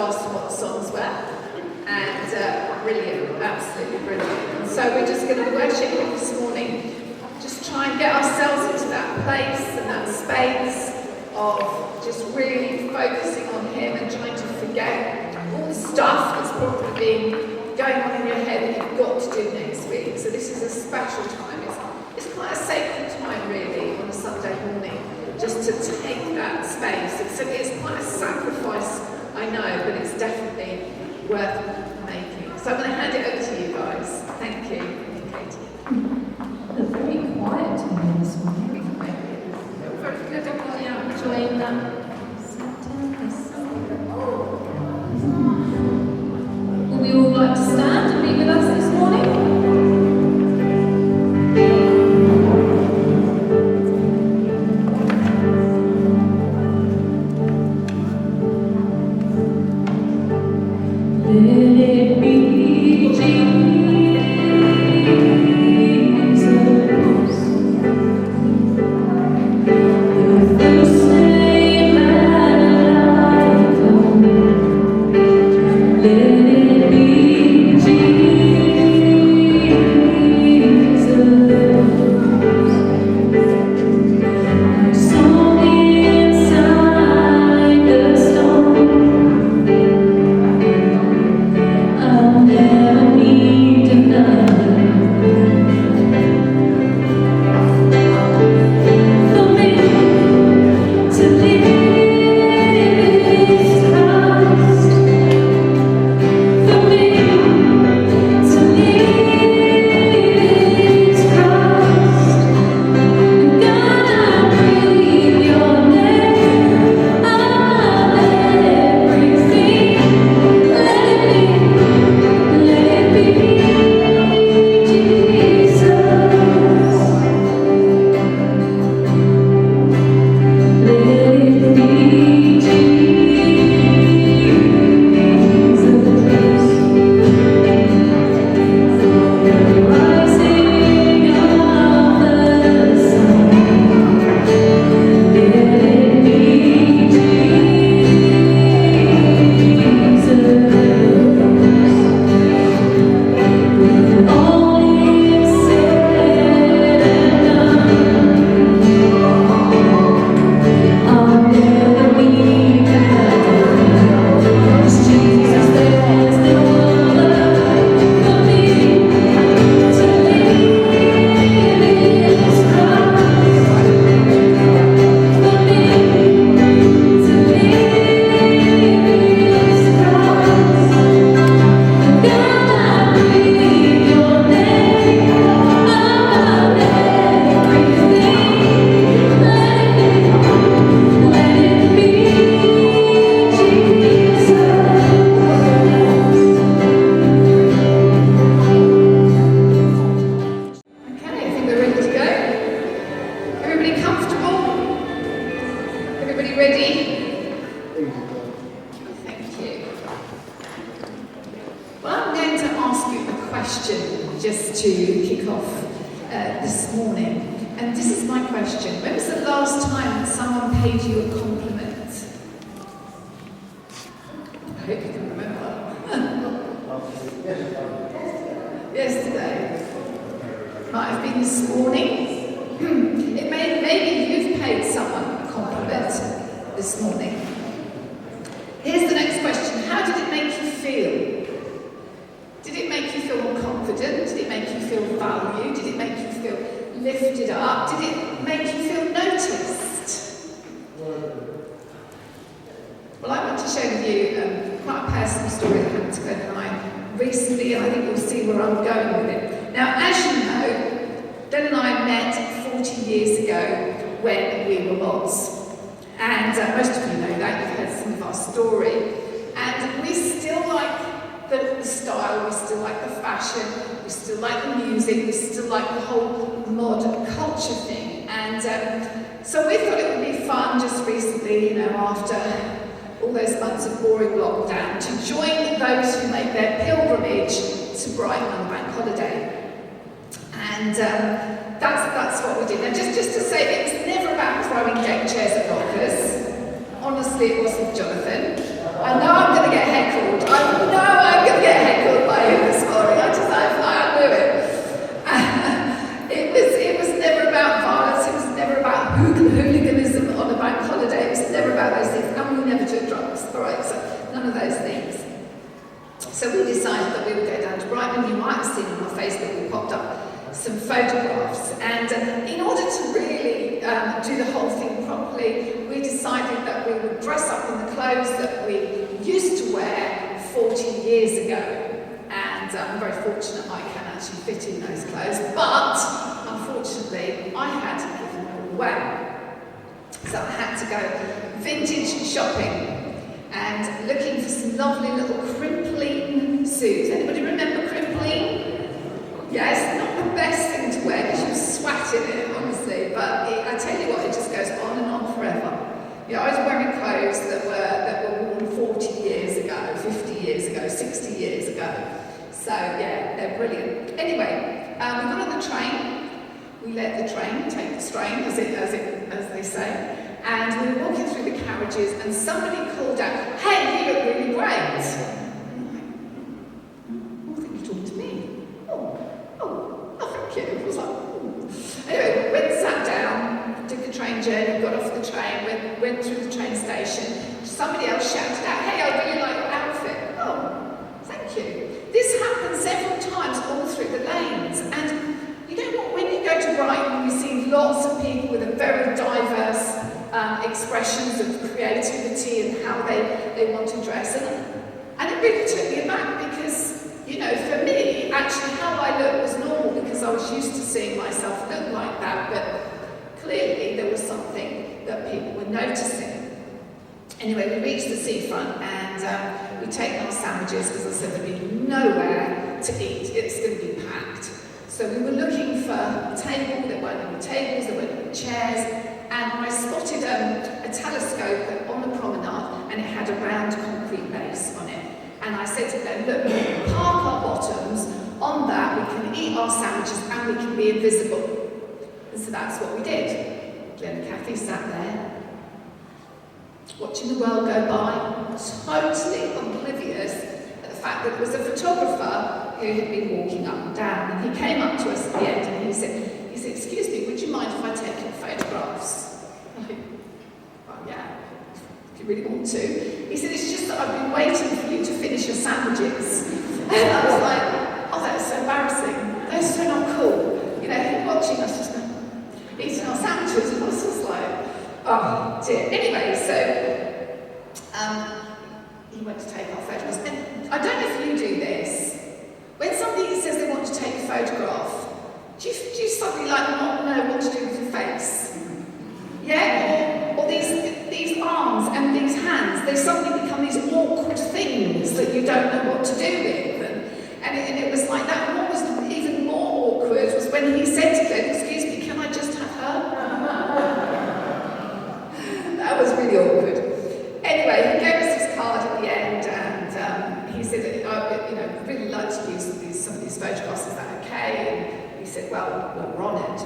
asked what the songs were, and brilliant, absolutely brilliant. And so we're just going to worship Him this morning, just try and get ourselves into that place and that space of just really focusing on Him and trying to forget all the stuff that's probably been going on in your head that you've got to do next week. So this is a special time. It's quite a sacred time, really, on a Sunday morning, just to take that space. It's quite a sacrifice, I know, but it's definitely worth making. So I'm going to hand it over to you guys. Thank you, Katie. They're very quiet to me this morning. Very good. I'm enjoying that. Would we all like to stand and be with us this morning? So we thought it would be fun just recently, after all those months of boring lockdown, to join those who make their pilgrimage to Brighton on the bank holiday. And that's what we did. Now, just to say, it was never about throwing deck chairs at rockers. Honestly, it wasn't, Jonathan. I know I'm going to get heckled. I know I'm going to get heckled by him this morning. I knew it. It was never about violence. It was never about hooliganism on a bank holiday. It was never about those things. And we never took drugs. All right, so none of those things. So we decided that we would go down to Brighton. You might have seen on our Facebook, we popped up some photographs. And in order to really do the whole thing properly, we decided that we would dress up in the clothes that we used to wear 40 years ago. And I'm very fortunate I can actually fit in those clothes, but unfortunately I had to give them all away. So I had to go vintage shopping and looking for some lovely little crimpline suits. Anybody remember crimpline? Yes, not the best thing to wear because you sweat in it, honestly, but I tell you what, it just goes on and on forever. You know, I was wearing clothes that were worn 40 years ago, 50 years ago, 60 years ago. So yeah, they're brilliant. Anyway, we got on the train. We let the train take the strain, as they say, and we were walking through the carriages, and somebody called out, "Hey, you look really great." And I'm like, "Oh, I think you're talking to me." Oh, thank you. I was like, "Ooh." Anyway, went and sat down, did the train journey, got off the train, went through the train station. Somebody else shouted out, "Hey, I really like your outfit." "Oh, thank you." This happened several times all through the lanes. And you know what, when you go to Brighton, you see lots of people with a very diverse expressions of creativity and how they want to dress. And it really took me aback because, you know, for me, actually how I look was normal because I was used to seeing myself look like that, but clearly there was something that people were noticing. Anyway, we reached the seafront and we taken our sandwiches because I said there'd be nowhere to eat. It's going to be packed. So we were looking for a table. There weren't any tables, there weren't any chairs. And I spotted a telescope on the promenade and it had a round concrete base on it. And I said to them, "Look, we can park our bottoms on that, we can eat our sandwiches and we can be invisible." And so that's what we did. Glenn and Cathy sat there, watching the world go by, totally oblivious at the fact that there was a photographer who had been walking up and down. And he came up to us at the end and he said, "Excuse me, would you mind if I take your photographs?" I'm like, "Well, yeah, if you really want to." He said, "It's just that I've been waiting for you to finish your sandwiches." And I was like, "Oh, that's so embarrassing. That's so not cool." You know, him watching us just eating our sandwiches, and I was just like, oh dear. Anyway, so he went to take our photographs. And I don't know if you do this. When somebody says they want to take a photograph, do you suddenly like not know what to do with your face? Yeah? Or these arms and these hands, they suddenly become these awkward things that you don't know what to do with. And it was like that. And what was even more awkward was when he said to them, "Excuse me, can I just have her?" That was really awkward. Anyway, he gave us his card at the end, and he said, "I'd really like to use some of these photographs. Is that okay?" And he said, "Well, we're on it."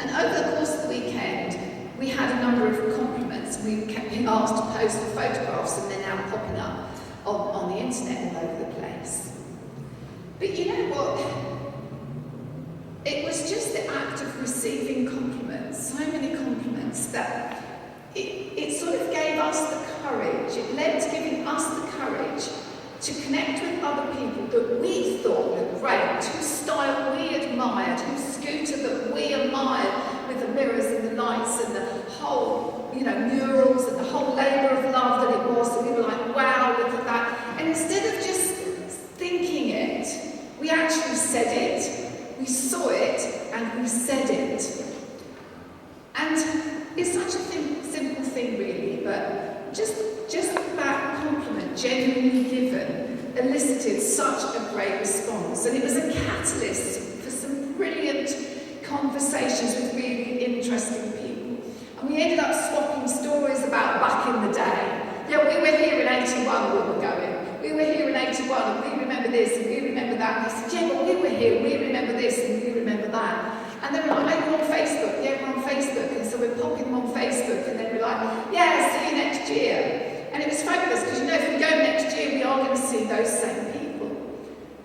And over the course of the weekend, we had a number of compliments. We kept being asked to post the photographs, and they're now popping up on the internet all over the place. But you know what? It was just the act of receiving compliments, so many compliments, that it sort of gave us the courage. It led to giving us the courage to connect with other people that we thought were great, whose style we admired, whose scooter that we admired, with the mirrors and the lights and the whole, murals and the whole labour of love that it was. And we were like, wow, look at that. And instead of just thinking it, we actually said it, we saw it, and we said it. And it's such a simple thing, really, but just that compliment, genuinely given, elicited such a great response. And it was a catalyst for some brilliant conversations with really interesting people. And we ended up swapping stories about back in the day. Yeah, we were here in 81, we were going. We were here in 81, and we remember this, and we remember that. And they said, yeah, well, we were here, we remember this, and we remember that. And they were like, oh, you're on Facebook? Yeah, we're on Facebook. And so we're popping them on Facebook, and then we're like, yeah, see you next year. And it was fabulous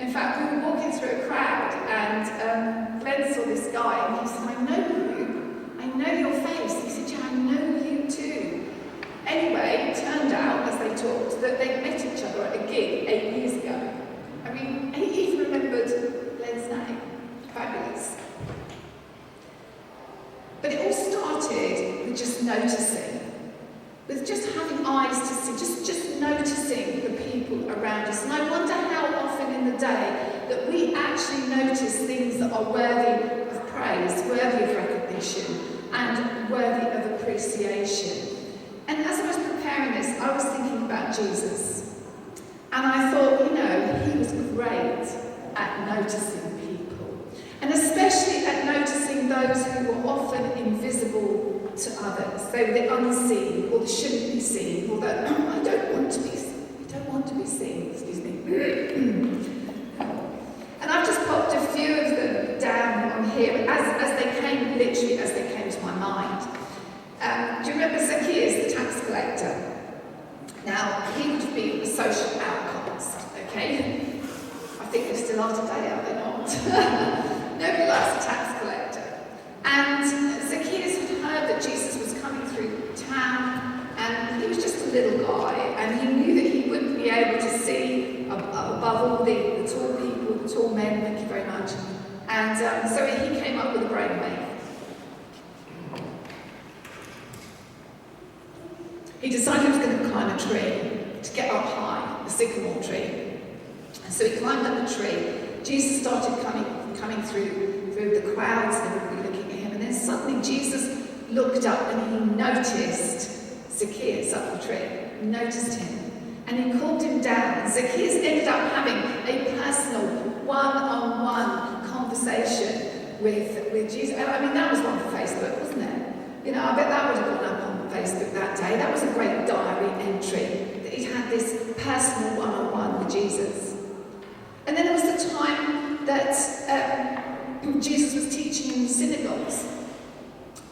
In fact, we were walking through a crowd, and Glenn saw this guy, and he said, I know your face. He said, yeah, I know you too. Anyway, it turned out, as they talked, that they'd met each other at a gig 8 years ago. I mean, he even remembered Glenn's name. Fabulous. But it all started with just noticing, with just having eyes to see, just noticing the people around us. And I wonder how often in the day that we actually notice things that are worthy of praise, worthy of recognition, and worthy of appreciation. And as I was preparing this, I was thinking about Jesus. And I thought, he was great at noticing people. And especially at noticing those who were often invisible to others. They were the unseen, or the shouldn't be seen, or the, I don't want to be seen, excuse me. And I've just popped a few of them down on here, as they came, literally as they came to my mind. Do you remember Zacchaeus, the tax collector? Now, he would have been a social outcast, okay? I think they still are today, are they not? Nobody likes a tax collector. And Zacchaeus had heard that Jesus was coming through town, and he was just a little guy, and he knew that he wouldn't be able to see above all the tall people, the tall men, thank you very much. And so he came up with a brainwave. He decided he was going to climb a tree to get up high, a sycamore tree. And so he climbed up the tree. Jesus started coming through the crowds, and everybody looking at him. And then suddenly Jesus looked up and he noticed Zacchaeus up the tree. He noticed him. And he called him down. And Zacchaeus ended up having a personal, one-on-one conversation with Jesus. I mean, that was one for Facebook, wasn't it? I bet that would have gone up on Facebook that day. That was a great diary entry, that he'd had this personal one-on-one with Jesus. And then there was the time that Jesus was teaching in synagogues.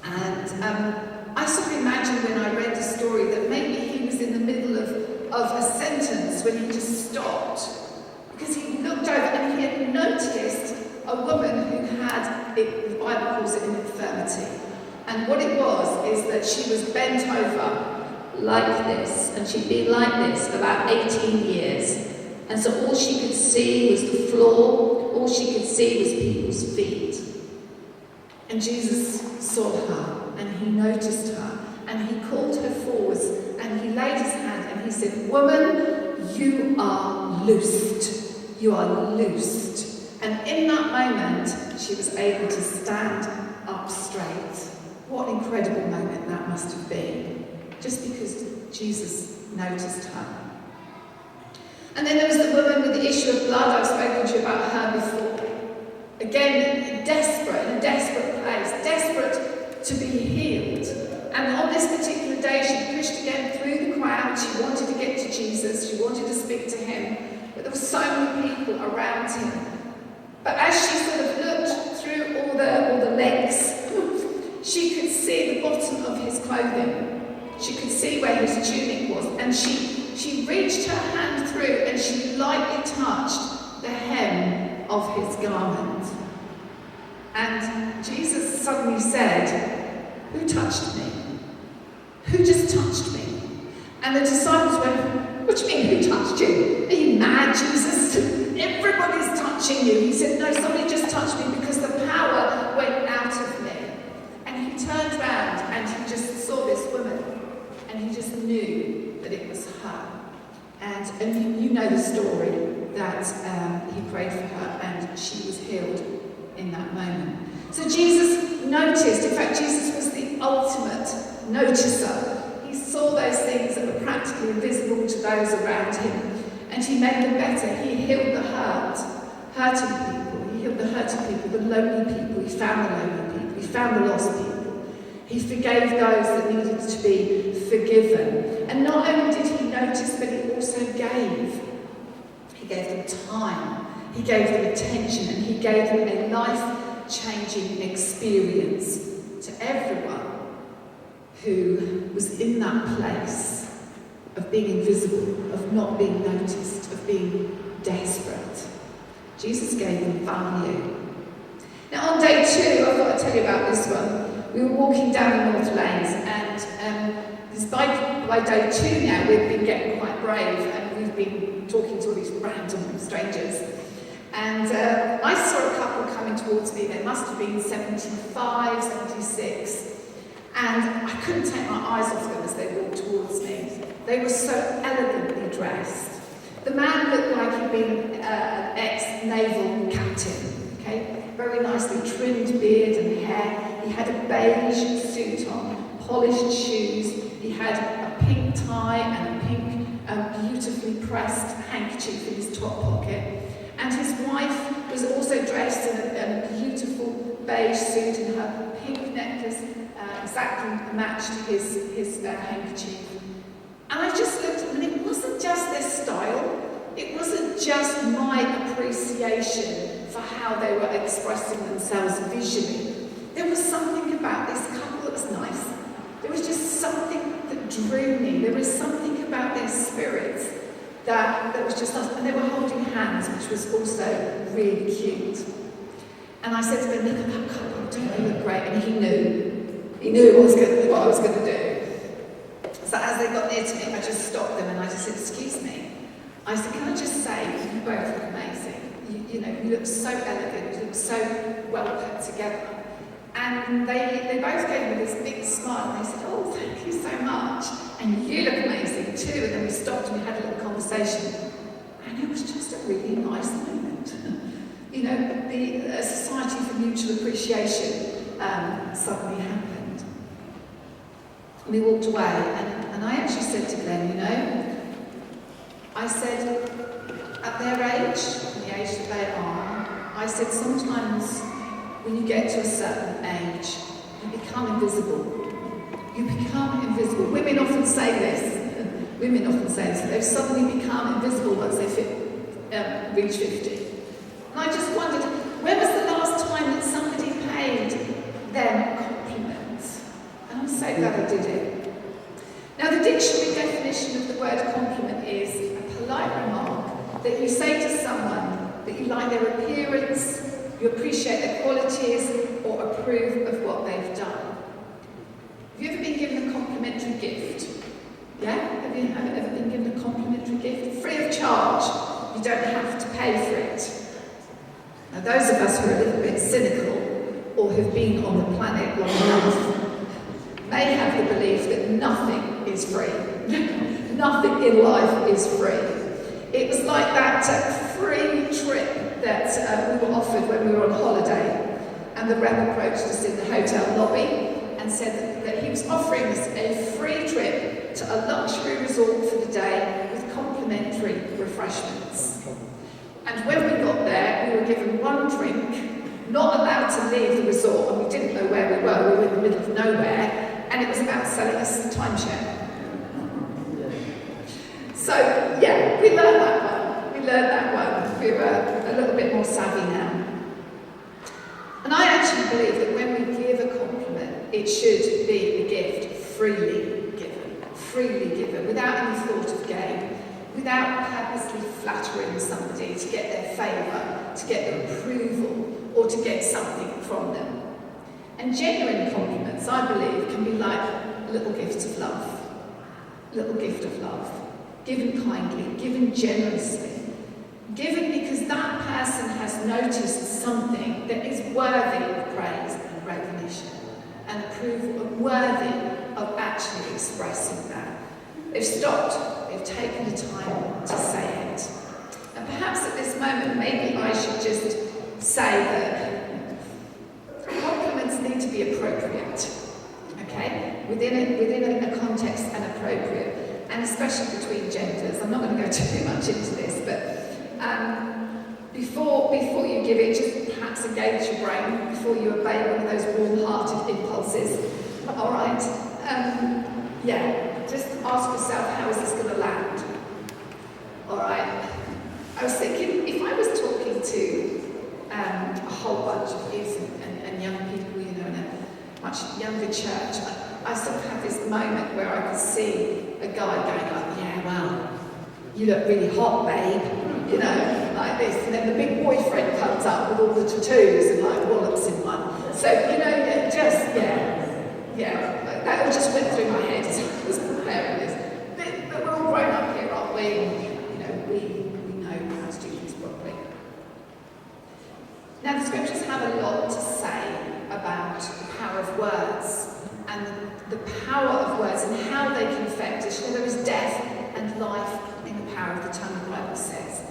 And I sort of imagined when I read the story that maybe he was in the middle of a sentence when he just stopped. Because he looked over and he had noticed a woman who had, the Bible calls it an infirmity. And what it was is that she was bent over like this, and she'd been like this for about 18 years. And so all she could see was the floor, all she could see was people's feet. And Jesus saw her, and he noticed her, and he called her forwards, and he laid his hand, and he said, "Woman, you are loosed. You are loosed." And in that moment, she was able to stand up straight. What an incredible moment that must have been, just because Jesus noticed her. And then there was the woman with the issue of blood. I've spoken to you about her before. Again, desperate, in a desperate place, desperate to be healed. And on this particular day, she pushed again through the crowd. She wanted to get to Jesus. She wanted to speak to him. But there were so many people around him. But as she sort of looked through all the legs, she could see the bottom of his clothing. She could see where his tunic was. And she reached her hand through and she lightly touched the hem of his garment. And Jesus suddenly said, "Who touched me? Who just touched me?" And the disciples went, "What do you mean, who touched you? Are you mad, Jesus? Everybody's touching you." He said, "No, somebody just touched me because the power went out of me." And he turned around and he just saw this woman and he just knew that it was her. And you know the story that he prayed for her and she was healed in that moment. So Jesus noticed, in fact Jesus was the ultimate noticer. He saw those things that were practically invisible to those around him and he made them better. He healed the hurting people. He healed the hurting people, the lonely people. He found the lonely people. He found the lost people. He forgave those that needed to be forgiven. And not only did he notice, but he also gave. He gave them time. He gave them attention. And he gave them a life-changing experience to everyone who was in that place of being invisible, of not being noticed, of being desperate. Jesus gave them value. Now on day 2, I thought I'd tell you about this one. We were walking down the North Lanes, and by day 2 now, we've been getting quite brave, and we've been talking to all these random strangers. And I saw a couple coming towards me. They must have been 75, 76. And I couldn't take my eyes off them as they walked towards me. They were so elegantly dressed. The man looked like he'd been an ex-naval captain, okay? Very nicely trimmed beard and hair. He had a beige suit on, polished shoes. He had a pink tie and a pink, beautifully pressed handkerchief in his top pocket. And his wife was also dressed in a beautiful beige suit, and her pink necklace exactly matched his handkerchief. And I just looked at them, and it wasn't just their style, it wasn't just my appreciation for how they were expressing themselves visually. There was something about this couple that was nice. There was just something that drew me. There was something about their spirits that was just nice. And they were holding hands, which was also really cute. And I said to them, look at that couple, don't they look great? And he knew what I was going to do. So as they got near to me, I just stopped them and I just said, excuse me. I said, can I just say, you both look amazing. You look so elegant, you look so well put together. And they both gave me this big smile, and they said, oh, thank you so much. And you look amazing too. And then we stopped and we had a little conversation. And it was just a really nice moment. A Society for Mutual Appreciation suddenly happened. We walked away, and I actually said to Glenn, I said, at their age, the age that they are, I said, sometimes when you get to a certain age, you become invisible. You become invisible. Women often say this. They've suddenly become invisible once they reach 50. And I just wondered, when was the last time that somebody paid them compliments? And I'm so glad I did it. Now, the dictionary definition of the word compliment is a polite remark that you say to someone that you like their appearance, you appreciate their qualities, or approve of what they've done. Have you ever been given a complimentary gift? Yeah? Have you ever been given a complimentary gift? Free of charge. You don't have to pay for it. Now, those of us who are a little bit cynical, or have been on the planet long enough, may have the belief that nothing is free. Nothing in life is free. It was like that free trip that we were offered when we were on holiday, and the rep approached us in the hotel lobby and said that he was offering us a free trip to a luxury resort for the day with complimentary refreshments. And when we got there, we were given one drink, not allowed to leave the resort, and we didn't know where we were in the middle of nowhere, and it was about selling us a timeshare. So, yeah, we learned that one. We were a little bit more savvy now. And I actually believe that when we give a compliment, it should be a gift freely given, without any thought of gain, without purposely flattering somebody to get their favour, to get their approval, or to get something from them. And genuine compliments, I believe, can be like a little gift of love. Given kindly, given generously, given because that person has noticed something that is worthy of praise and recognition and approval, and worthy of actually expressing that. They've stopped, they've taken the time to say it. And perhaps at this moment, maybe I should just say that compliments need to be appropriate, okay? Within a context and appropriate. And especially between genders. I'm not going to go too much into this, but before you give it, just perhaps engage your brain before you obey one of those warm-hearted impulses. All right? Just ask yourself, how is this going to land? All right? I was thinking, if I was talking to a whole bunch of youth and young people, in a much younger church, I sort of had this moment where I could see a guy going like, yeah, well, you look really hot, babe. like this, and then the big boyfriend comes up with all the tattoos and like wallops in one. So, that all just went through my head as I was preparing this. But we're all grown up here, aren't we? We know how to do things properly. Now, the scriptures have a lot to say about the power of words and the power of words and how they can affect us. There is death and life in the power of the tongue, the Bible says.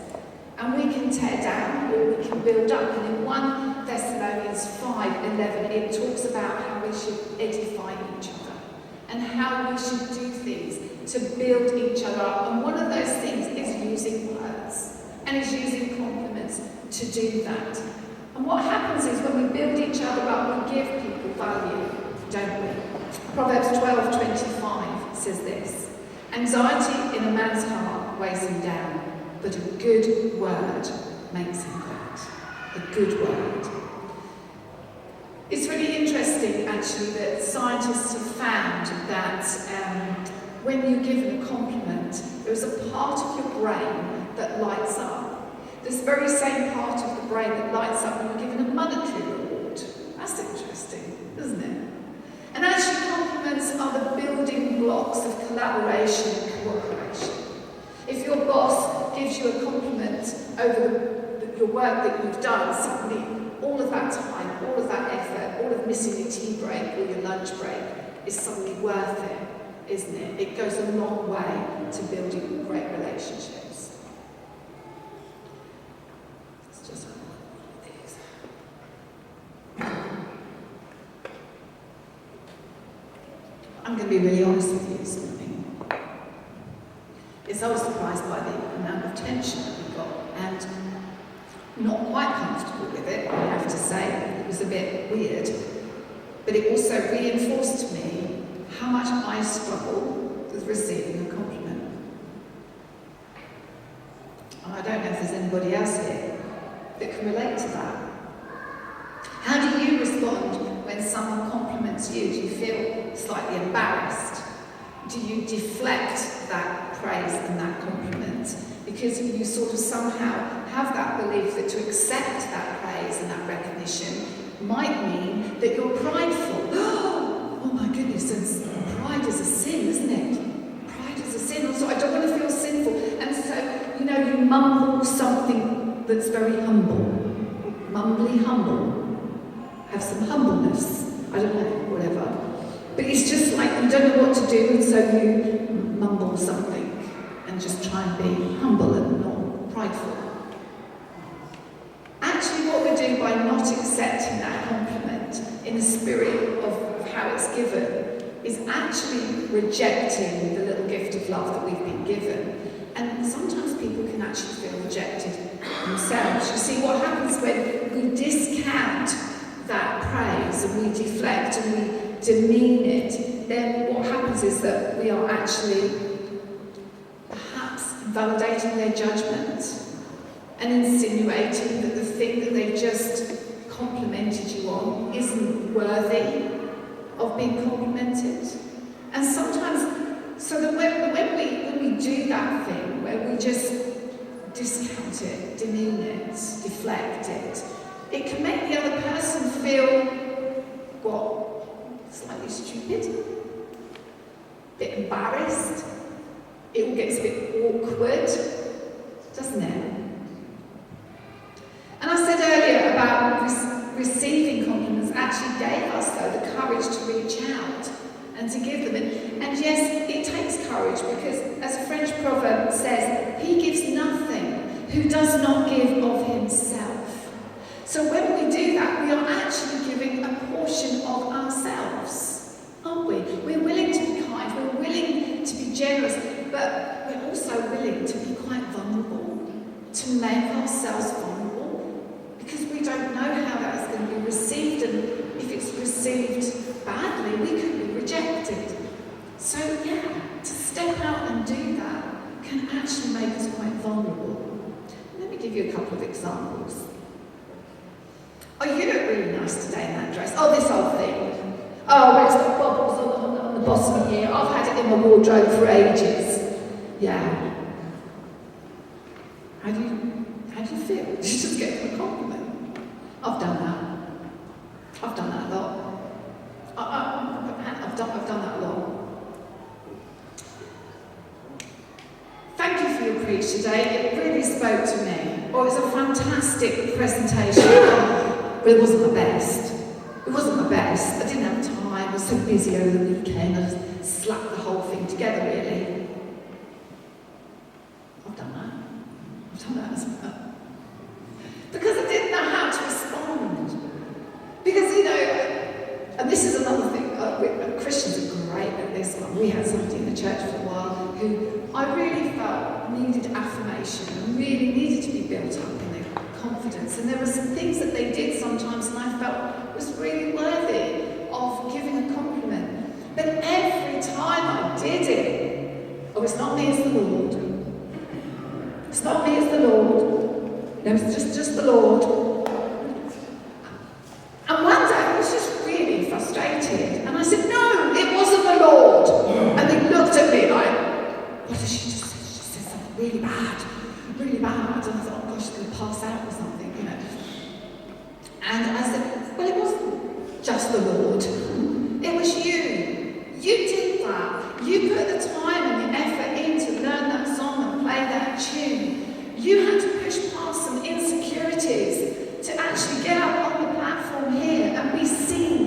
And we can tear down or we can build up. And in 1 Thessalonians 5:11, it talks about how we should edify each other and how we should do things to build each other up. And one of those things is using words and is using compliments to do that. And what happens is when we build each other up, we give people value, don't we? Proverbs 12:25 says this: anxiety in a man's heart weighs him down, but a good word makes him glad. A good word. It's really interesting, actually, that scientists have found that when you're given a compliment, there's a part of your brain that lights up. This very same part of the brain that lights up when you're given a monetary reward. That's interesting, isn't it? And actually, compliments are the building blocks of collaboration and cooperation. If your boss gives you a compliment over your work that you've done, suddenly all of that time, all of that effort, all of missing your tea break or your lunch break is suddenly worth it, isn't it? It goes a long way to building great relationships. It's just one of these. I'm going to be really honest with you this morning. I was surprised by the amount of tension that we got, and not quite comfortable with it, I have to say. It was a bit weird. But it also reinforced to me how much I struggle with receiving a compliment. And I don't know if there's anybody else here that can relate to that. How do you respond when someone compliments you? Do you feel slightly embarrassed? Do you deflect that praise and that compliment? Because you sort of somehow have that belief that to accept that praise and that recognition might mean that you're prideful. Oh my goodness, and pride is a sin, isn't it? Pride is a sin. Also, I don't want to feel sinful. And so, you mumble something that's very humble. Mumbly humble. Have some humbleness. I don't know, whatever. But it's just like you don't know what to do, and so you mumble something and just try and be humble and not prideful. Actually, what we do by not accepting that compliment in the spirit of how it's given is actually rejecting the little gift of love that we've been given. And sometimes people can actually feel rejected themselves. You see, what happens when we discount that praise and we deflect and we demean it, then what happens is that we are actually perhaps invalidating their judgment and insinuating that the thing that they just complimented you on isn't worthy of being complimented. And sometimes, so that when we do that thing, where we just discount it, demean it, deflect it, it can make the other person feel, slightly stupid, a bit embarrassed. It all gets a bit awkward, doesn't it? And I said earlier about receiving compliments actually gave us, though, the courage to reach out and to give them. And yes, it takes courage because, as a French proverb says, he gives nothing who does not give of himself. So when we do that, we are actually giving a portion of ourselves, aren't we? We're willing to be kind, we're willing to be generous, but we're also willing to be quite vulnerable, to make ourselves vulnerable, because we don't know how that's going to be received, and if it's received badly, we could be rejected. So to step out and do that can actually make us quite vulnerable. Let me give you a couple of examples. Oh, you look really nice today in that dress. Oh, this whole thing. Oh, it's got bubbles on the bottom here. I've had it in my wardrobe for ages. Yeah. How do you preached today, it really spoke to me. Oh, it was a fantastic presentation, but it wasn't my best. It wasn't my best. I didn't have time. I was so busy over the weekend. I just slapped the whole thing together, really. I've done that as well. Because I didn't know how to respond. Because, and this is another thing, Christians are great at this one. We had somebody in the church for a while who I really felt needed affirmation and really needed to be built up in their confidence. And there were some things that they did sometimes and I felt was really worthy of giving a compliment. But every time I did it, oh, it's not me, it's the Lord. It's not me, it's the Lord. No, it's just the Lord. And one day I was just really frustrated. And I said, no, it wasn't the Lord. And they looked at me like, what did she just say? She just said something really bad. Really bad. And I thought, oh gosh, she's going to pass out or something, And I said, well, it wasn't just the Lord. It was you. You did that. You put the time and the effort in to learn that song and play that tune. You had to push past some insecurities to actually get up on the platform here and be seen.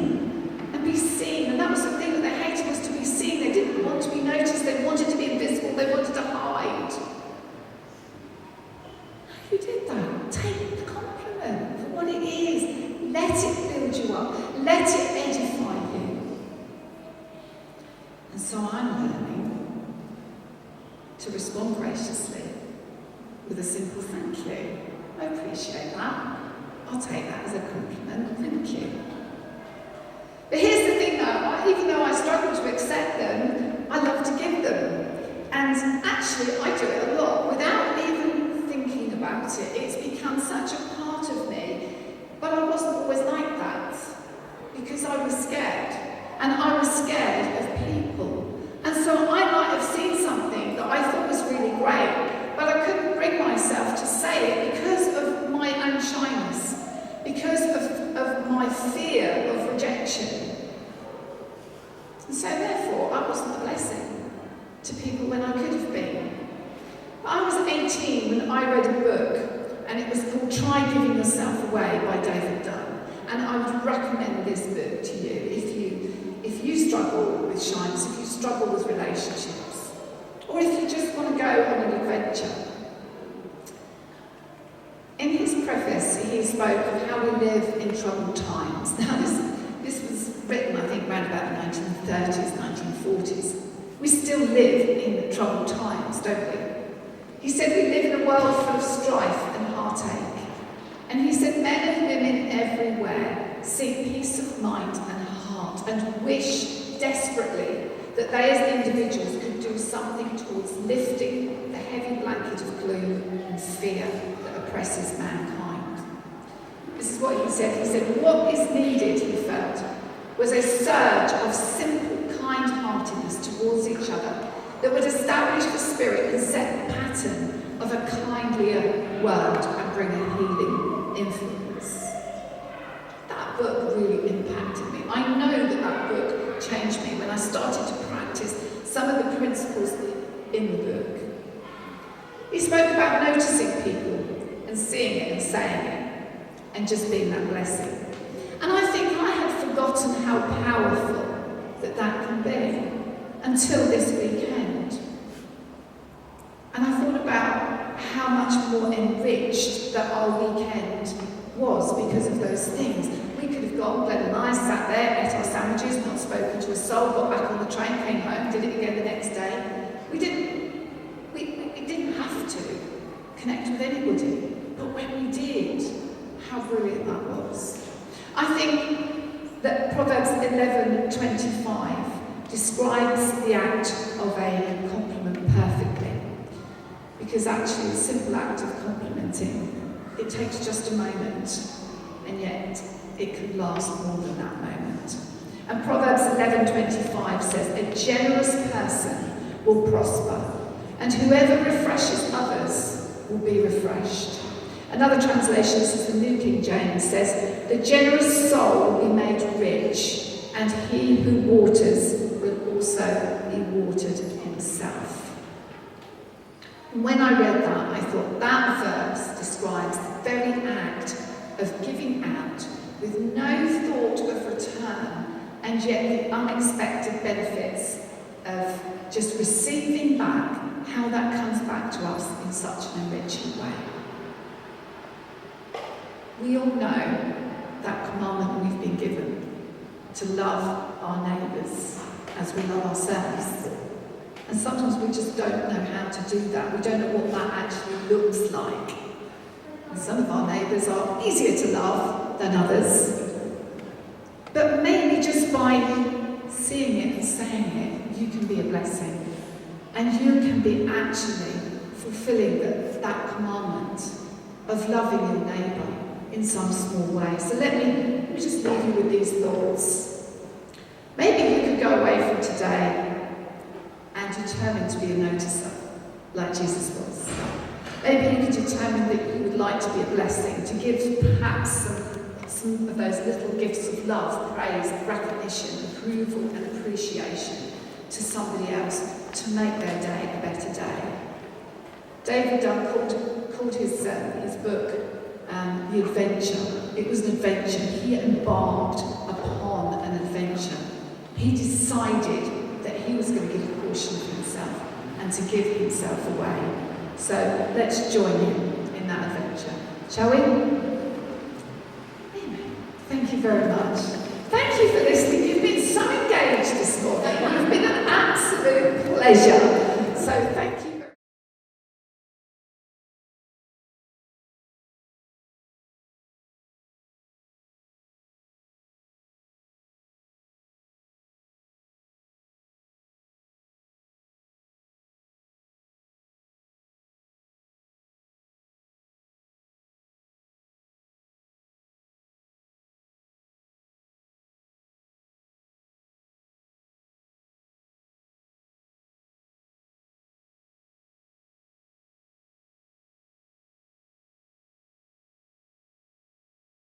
And be seen. And that was the thing that they hated, was to be seen. They didn't want to be noticed. They wanted to be invisible. They wanted to hide. You did that. Take the compliment for what it is. Let it build you up. Let it edify you. And so I'm learning to respond graciously with a simple thank you. I appreciate that. I'll take that as a compliment. Thank you. But here's the thing though, even though I struggle to accept them, I love to give them. And actually I do it a lot without even thinking about it. It's become such a part of me. But I wasn't always like that. Because I was scared. And I was scared of people. And so I might have seen something that I thought was really great, but I couldn't bring myself to say it because of my own shyness, because of my fear of rejection. And so therefore, I wasn't a blessing to people when I could have been. But I was 18 when I read a book, and it was called Try Giving Yourself Away by David Dunn. And I would recommend this book to you if you struggle with shyness, if you struggle with relationships, or if you just want to go on an adventure. In his preface, he spoke of how we live in troubled times. Now, this was written, I think, around about the 1930s, 1940s. We still live in troubled times, don't we? He said we live in a world full of strife and heartache. And he said men and women everywhere seek peace of mind and heart and wish desperately that they as individuals could do something towards lifting the heavy blanket of gloom and fear that oppresses mankind. This is what he said. He said, what is needed, he felt, was a surge of simple kind-heartedness towards each other that would establish the spirit and set the pattern of a kindlier world and bring a healing influence. That book really impacted me. I know that book changed me when I started to practice some of the principles in the book. He spoke about noticing people and seeing it and saying it and just being that blessing. And I think I had forgotten how powerful that can be until this weekend. And I thought about how much more enriched that our weekend was because of those things. We could have gone, Glenn and I sat there, ate our sandwiches, not spoken to a soul, got back on the train, came home, did it again the next day. We didn't have to connect with anybody. But when we did, how brilliant that was. I think that Proverbs 11:25 describes the act of a compliment perfectly. Because actually the simple act of complimenting, it takes just a moment, and yet it can last more than that moment. And Proverbs 11:25 says, a generous person will prosper, and whoever refreshes others will be refreshed. Another translation, this is the New King James, says, the generous soul will be made rich, and he who waters will also be watered himself. And when I read that, I thought that verse describes the very act of giving out with no thought of return, and yet the unexpected benefits of just receiving back, how that comes back to us in such an enriching way. We all know that commandment we've been given, to love our neighbours as we love ourselves. And sometimes we just don't know how to do that. We don't know what that actually looks like. And some of our neighbours are easier to love than others. But maybe just by seeing it and saying it, you can be a blessing. And you can be actually fulfilling that commandment of loving your neighbour in some small way. So let me just leave you with these thoughts. Maybe you could go away from today and determine to be a noticer, like Jesus was. Maybe you could determine that you would like to be a blessing, to give perhaps some of those little gifts of love, praise, recognition, approval and appreciation to somebody else to make their day a better day. David Dunn called his book The Adventure. It was an adventure. He embarked upon an adventure. He decided that he was going to give a portion of himself and to give himself away. So let's join him in that adventure. Shall we? Amen. Thank you very much. Thank you for listening. You've been so engaged this morning. You've been an absolute pleasure.